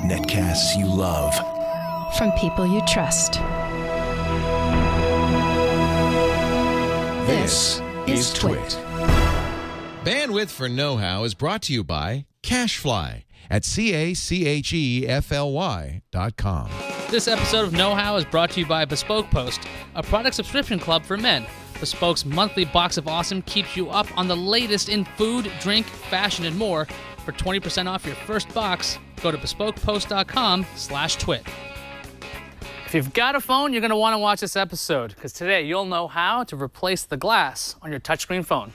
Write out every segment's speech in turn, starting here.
Netcasts you love. From people you trust. This is Twit. Bandwidth for Know-How is brought to you by CashFly at CACHEFLY.com. This episode of Know-How is brought to you by Bespoke Post, a product subscription club for men. Bespoke's monthly box of awesome keeps you up on the latest in food, drink, fashion, and more. For 20% off your first box, go to bespokepost.com/twit. If you've got a phone, you're going to want to watch this episode, because today you'll know how to replace the glass on your touchscreen phone.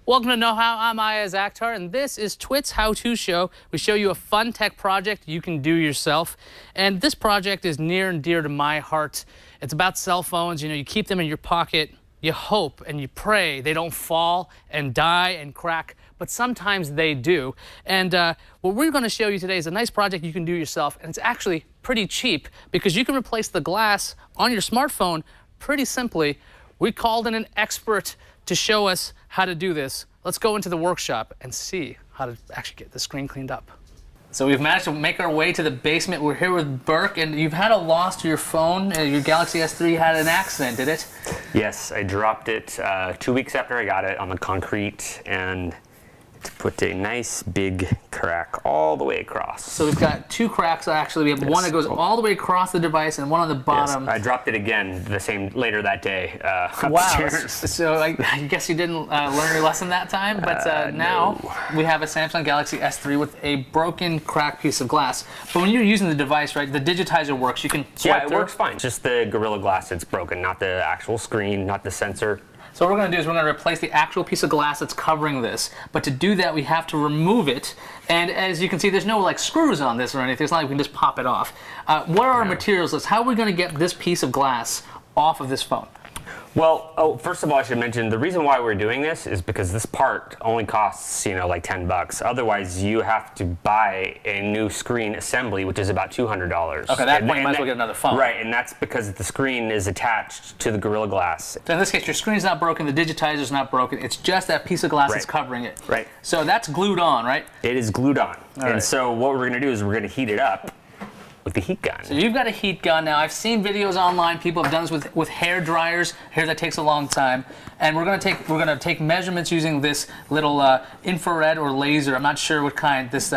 Welcome to Know How. I'm Ayaz Akhtar, and this is Twit's how-to show. We show you a fun tech project you can do yourself, and this project is near and dear to my heart. It's about cell phones. You know, you keep them in your pocket, you hope and you pray they don't fall and die and crack, but sometimes they do. And what we're going to show you today is a nice project you can do yourself, and it's actually pretty cheap because you can replace the glass on your smartphone pretty simply. We called in an expert to show us how to do this. Let's go into the workshop and see how to actually get the screen cleaned up. So we've managed to make our way to the basement. We're here with Burke, and you've had a loss to your phone. Your Galaxy S3 had an accident, did it? Yes, I dropped it 2 weeks after I got it on the concrete, and it put a nice big crack all the way across. So we've got two cracks actually. We have one that goes all the way across the device and one on the bottom. Yes, I dropped it again later that day. Wow. Upstairs. So I guess you didn't learn your lesson that time, but now we have a Samsung Galaxy S3 with a broken, cracked piece of glass. But when you're using the device, right, the digitizer works. You can swipe through. Works fine. It's just the Gorilla Glass that's broken, not the actual screen, not the sensor. So what we're going to do is we're going to replace the actual piece of glass that's covering this. But to do that, we have to remove it. And as you can see, there's no like screws on this or anything. It's not like we can just pop it off. What are our materials list? How are we going to get this piece of glass off of this phone? Well, first of all, I should mention the reason why we're doing this is because this part only costs, like $10. Otherwise, you have to buy a new screen assembly, which is about $200. Okay, that point you might as well get another phone. Right, and that's because the screen is attached to the Gorilla Glass. So in this case, your screen's not broken, the digitizer's not broken. It's just that piece of glass that's covering it. Right. So that's glued on, right? It is glued on. And so what we're going to do is we're going to heat it up with the heat gun. So you've got a heat gun now. I've seen videos online. People have done this with hair dryers. Hair that takes a long time. And we're going to take measurements using this little infrared or laser. I'm not sure what kind. This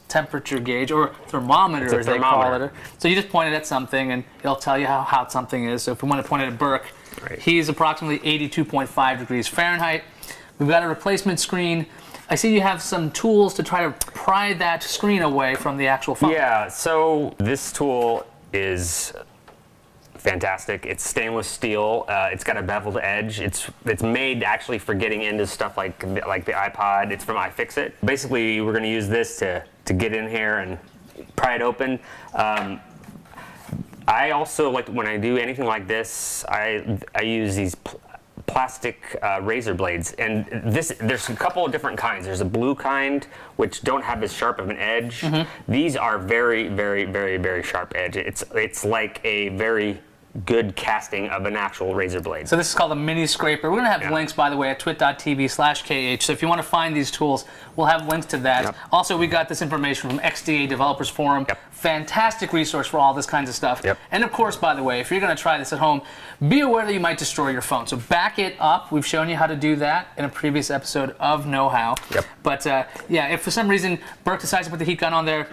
temperature gauge or thermometer, as they call it. So you just point it at something, and it'll tell you how hot something is. So if we want to point it at Burke, he's approximately 82.5 degrees Fahrenheit. We've got a replacement screen. I see you have some tools to try to pry that screen away from the actual phone. Yeah, so this tool is fantastic. It's stainless steel. It's got a beveled edge. It's made actually for getting into stuff like the iPod. It's from iFixit. Basically, we're going to use this to get in here and pry it open. I also like when I do anything like this. I use these plastic razor blades, and there's a couple of different kinds. There's a blue kind, which don't have as sharp of an edge. These are very, very, very, very sharp edge. It's like a very good casting of an actual razor blade. So this is called a mini scraper. We're going to have links, by the way, at twit.tv/KH. So if you want to find these tools, we'll have links to that. Also, we got this information from XDA Developers Forum. Fantastic resource for all this kinds of stuff. And of course, by the way, if you're going to try this at home, be aware that you might destroy your phone. So back it up. We've shown you how to do that in a previous episode of Know How. But yeah, if for some reason Burke decides to put the heat gun on there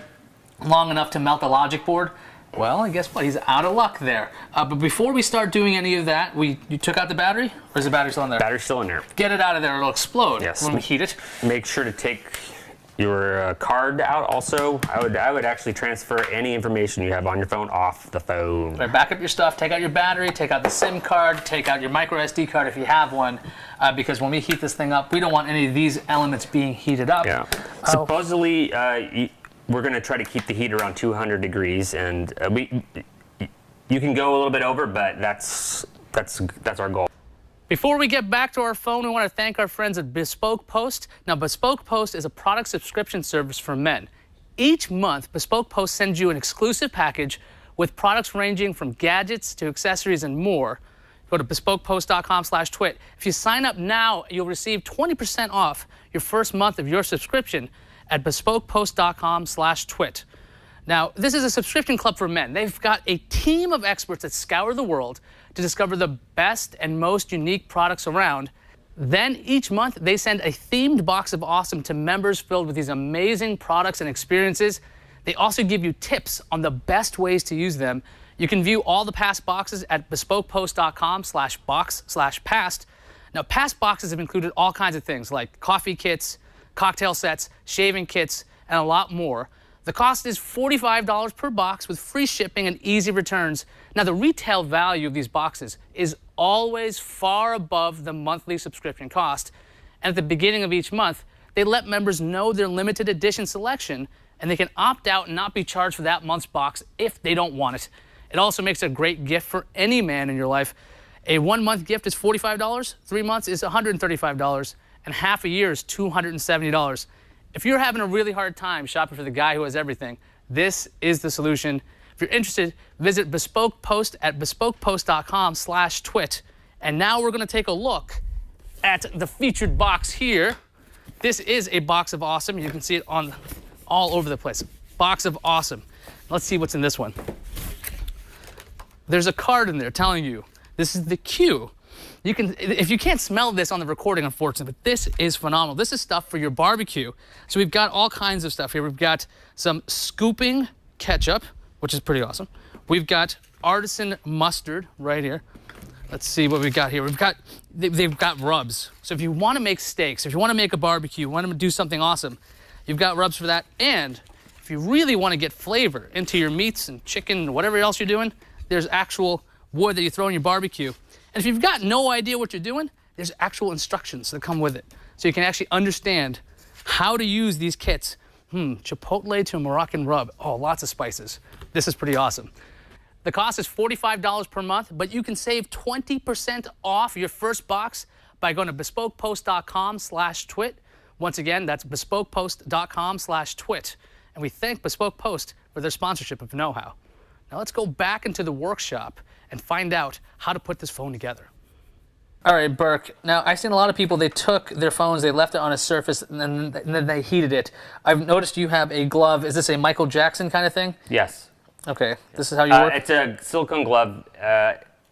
long enough to melt the logic board, well, I guess what? He's out of luck there. But before we start doing any of that, you took out the battery? Or is the battery still in there? Battery's still in there. Get it out of there. It'll explode when we heat it. Make sure to take your card out also. I would actually transfer any information you have on your phone off the phone. Right, back up your stuff. Take out your battery. Take out the SIM card. Take out your micro SD card if you have one. Because when we heat this thing up, we don't want any of these elements being heated up. Supposedly, we're going to try to keep the heat around 200 degrees, and you can go a little bit over, but that's our goal. Before we get back to our phone, we want to thank our friends at Bespoke Post. Now, Bespoke Post is a product subscription service for men. Each month, Bespoke Post sends you an exclusive package with products ranging from gadgets to accessories and more. Go to bespokepost.com/twit. If you sign up now, you'll receive 20% off your first month of your subscription at bespokepost.com/twit. Now, this is a subscription club for men. They've got a team of experts that scour the world to discover the best and most unique products around. Then each month, they send a themed box of awesome to members filled with these amazing products and experiences. They also give you tips on the best ways to use them. You can view all the past boxes at bespokepost.com/box/past. Now, past boxes have included all kinds of things like coffee kits, cocktail sets, shaving kits, and a lot more. The cost is $45 per box with free shipping and easy returns. Now, the retail value of these boxes is always far above the monthly subscription cost. And at the beginning of each month, they let members know their limited edition selection, and they can opt out and not be charged for that month's box if they don't want it. It also makes a great gift for any man in your life. A 1-month gift is $45, 3 months is $135, and half a year is $270. If you're having a really hard time shopping for the guy who has everything, this is the solution. If you're interested, visit Bespoke Post at bespokepost.com/twit. And now we're going to take a look at the featured box here. This is a box of awesome. You can see it on all over the place. Box of awesome. Let's see what's in this one. There's a card in there telling you this is the cue. You can, if you can't smell this on the recording, unfortunately, but this is phenomenal. This is stuff for your barbecue. So we've got all kinds of stuff here. We've got some scooping ketchup, which is pretty awesome. We've got artisan mustard right here. Let's see what we've got here. They've got rubs. So if you want to make steaks, if you want to make a barbecue, want to do something awesome, you've got rubs for that. And if you really want to get flavor into your meats and chicken and whatever else you're doing, there's actual wood that you throw in your barbecue. And if you've got no idea what you're doing, there's actual instructions that come with it. So you can actually understand how to use these kits. Chipotle to a Moroccan rub. Oh, lots of spices. This is pretty awesome. The cost is $45 per month, but you can save 20% off your first box by going to bespokepost.com/twit. Once again, that's bespokepost.com/twit. And we thank Bespoke Post for their sponsorship of Know How. Now let's go back into the workshop and find out how to put this phone together. All right, Burke. Now, I've seen a lot of people, they took their phones, they left it on a surface, and then they heated it. I've noticed you have a glove. Is this a Michael Jackson kind of thing? Yes. Okay, this is how you work? It's a silicone glove.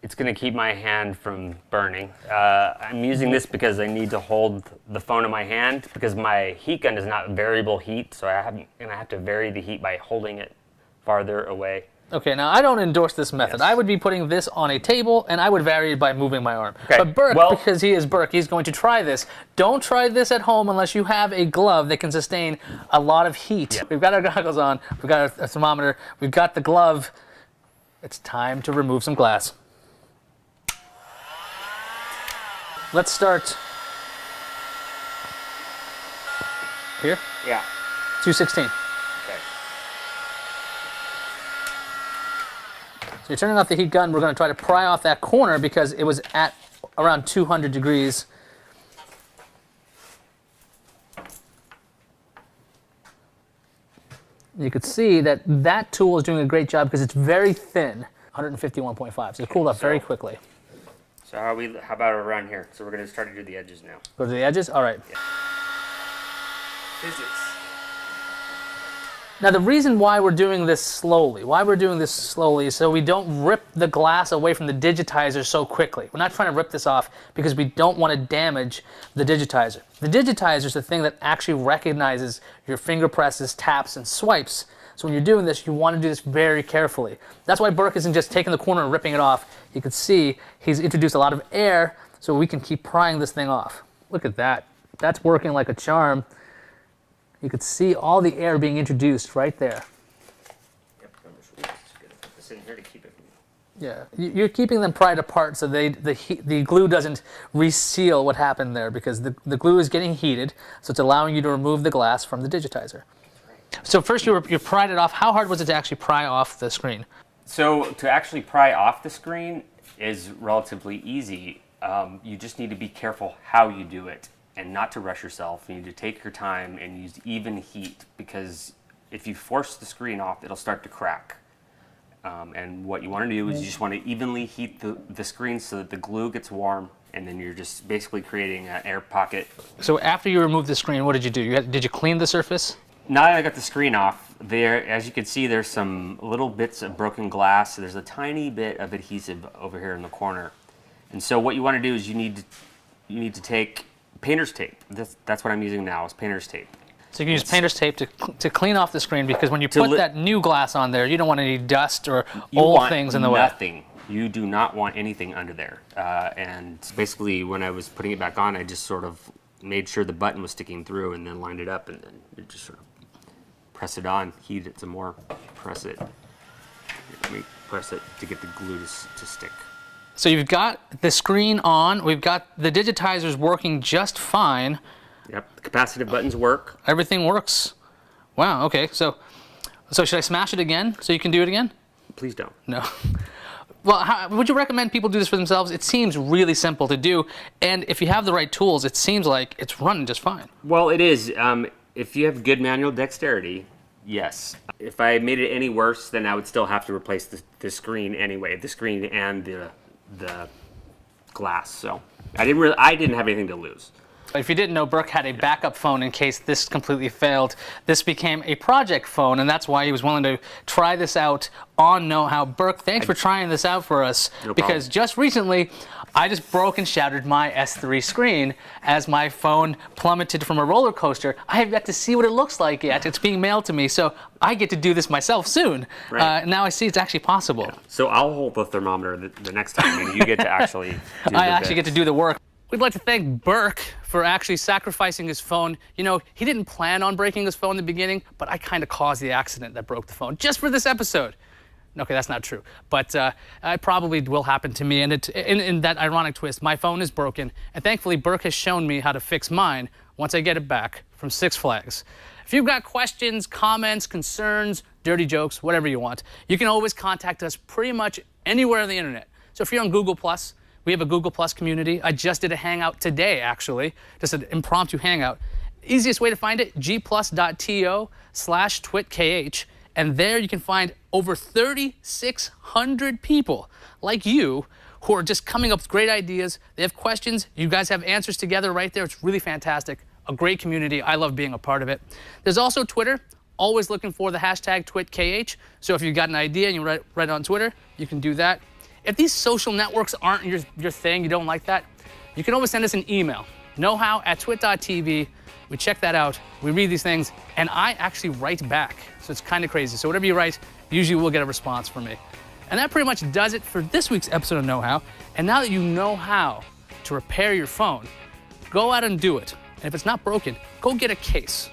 It's going to keep my hand from burning. I'm using this because I need to hold the phone in my hand because my heat gun is not variable heat, so I have to vary the heat by holding it farther away. Okay, now I don't endorse this method. Yes. I would be putting this on a table, and I would vary it by moving my arm. Okay. But Burke, because he is Burke, he's going to try this. Don't try this at home unless you have a glove that can sustain a lot of heat. Yep. We've got our goggles on, we've got a thermometer, we've got the glove. It's time to remove some glass. Let's start here. Yeah. 216. Okay. So you're turning off the heat gun. We're going to try to pry off that corner because it was at around 200 degrees. You could see that that tool is doing a great job because it's very thin, 151.5. So it cooled up very quickly. So how about around here? So we're going to start to do the edges now. Go to the edges? All right. Yeah. Physics. Now the reason why we're doing this slowly, is so we don't rip the glass away from the digitizer so quickly. We're not trying to rip this off because we don't want to damage the digitizer. The digitizer is the thing that actually recognizes your finger presses, taps, and swipes. So when you're doing this, you want to do this very carefully. That's why Burke isn't just taking the corner and ripping it off. You can see he's introduced a lot of air so we can keep prying this thing off. Look at that. That's working like a charm. You could see all the air being introduced right there. Yep, I'm just going to put this in here to keep it. Yeah, you're keeping them pried apart so the glue doesn't reseal what happened there because the glue is getting heated, so it's allowing you to remove the glass from the digitizer. Right. So first you pried it off. How hard was it to actually pry off the screen? So to actually pry off the screen is relatively easy. You just need to be careful how you do it and not to rush yourself. You need to take your time and use even heat, because if you force the screen off, it'll start to crack. And what you want to do is you just want to evenly heat the screen so that the glue gets warm, and then you're just basically creating an air pocket. So after you remove the screen, what did you do? Did you clean the surface? Now that I got the screen off, there, as you can see, there's some little bits of broken glass. So there's a tiny bit of adhesive over here in the corner. And so what you want to do is you need to take painter's tape. That's what I'm using now, is painter's tape. So you can use painter's tape to clean off the screen, because when you put that new glass on there, you don't want any dust or old things in the way. Nothing. You do not want anything under there. And basically, when I was putting it back on, I just sort of made sure the button was sticking through, and then lined it up, and then it just sort of press it on, heat it some more, press it. Let me press it to get the glue to stick. So you've got the screen on, we've got the digitizers working just fine. Yep, the capacitive buttons work. Everything works. Wow, okay, so should I smash it again so you can do it again? Please don't. No. Well, would you recommend people do this for themselves? It seems really simple to do, and if you have the right tools, it seems like it's running just fine. Well, it is. If you have good manual dexterity, yes. If I made it any worse, then I would still have to replace the screen anyway, the screen and the glass. So I didn't have anything to lose. If you didn't know, Burke had a backup phone in case this completely failed. This became a project phone, and that's why he was willing to try this out on Know How. Burke, thanks for trying this out for us. No problem. Because just recently, I just broke and shattered my S3 screen as my phone plummeted from a roller coaster. I have yet to see what it looks like yet. It's being mailed to me, so I get to do this myself soon. Right. Now I see it's actually possible. Yeah. So I'll hold the thermometer the next time, and you get to actually do I actually get to do the work. We'd like to thank Burke for actually sacrificing his phone. You know, he didn't plan on breaking his phone in the beginning, but I kind of caused the accident that broke the phone just for this episode. Okay, that's not true, but it probably will happen to me. And in that ironic twist, my phone is broken, and thankfully Burke has shown me how to fix mine once I get it back from Six Flags. If you've got questions, comments, concerns, dirty jokes, whatever you want, you can always contact us pretty much anywhere on the internet. So if you're on Google+, we have a Google Plus community. I just did a hangout today, actually, just an impromptu hangout. Easiest way to find it, gplus.to/twitkh, and there you can find over 3,600 people like you who are just coming up with great ideas. They have questions. You guys have answers together right there. It's really fantastic. A great community. I love being a part of it. There's also Twitter. Always looking for the hashtag TwitKH. So if you've got an idea and you write it on Twitter, you can do that. If these social networks aren't your thing, you don't like that, you can always send us an email, knowhow@twit.tv. We check that out, we read these things, and I actually write back. So it's kind of crazy. So whatever you write, usually we'll get a response from me. And that pretty much does it for this week's episode of Know How. And now that you know how to repair your phone, go out and do it. And if it's not broken, go get a case.